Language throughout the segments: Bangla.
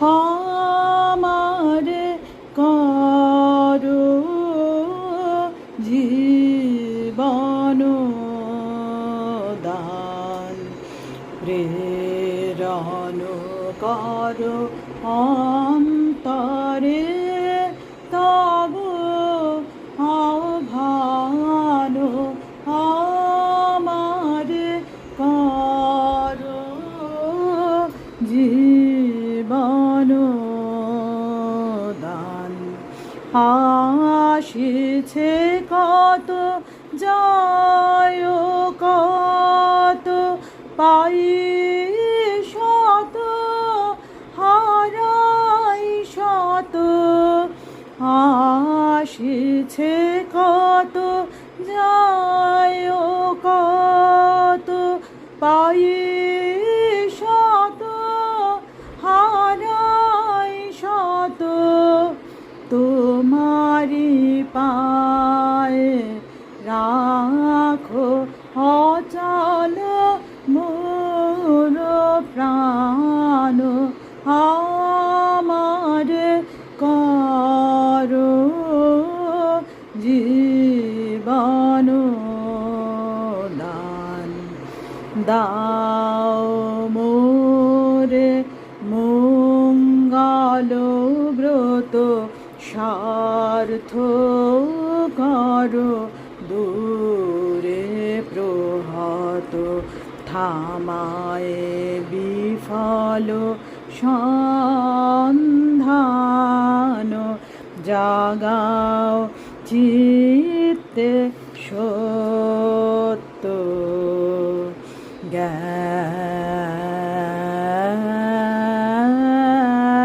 আমারে করো জীবন দান, প্রেরণ করো অন্তরে তব আহ্বান, আমারে করো জীবন দান। আসিছে কত জয় কত পাই শত হারাই শত, আসিছে কত জয় কত পাই শত হারাই শত, তোমারি পায়ে রাখো অচল মোর প্রাণ, আমারে করো জীবন দান। দাও মোরে মঙ্গল ব্রত সার্থ করো দূরে প্রহত, থামায়ে বিফল সন্ধান, জাগাও চিত্তে সত্য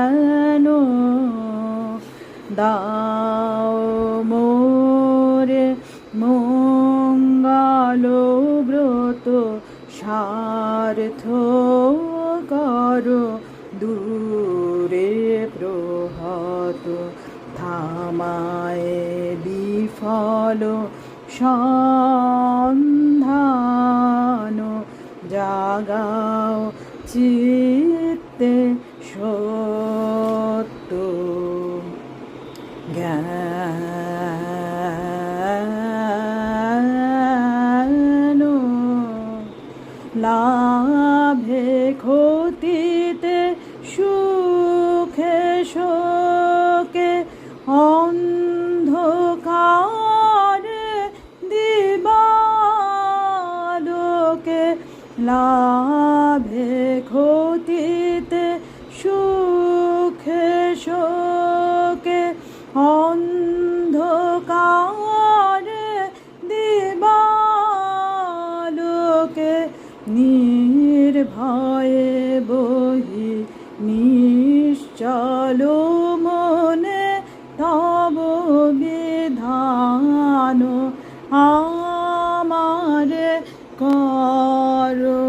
জ্ঞান, দাও মোরে মঙ্গল ব্রত সার্থ করো দূরে প্রহত, থামায়ে বিফল সন্ধান, জাগাও চিত্তে সত্য জ্ঞান, লাভে ক্ষতিতে সুখে শোকে অন্ধকারে দিবালোকে, লাভে ক্ষতিতে সুখে শোকে অন্ধকারে দিবালোকে, নির্ভয়ে বহি নিশ্চল মনে তব বিধান, আমারে করো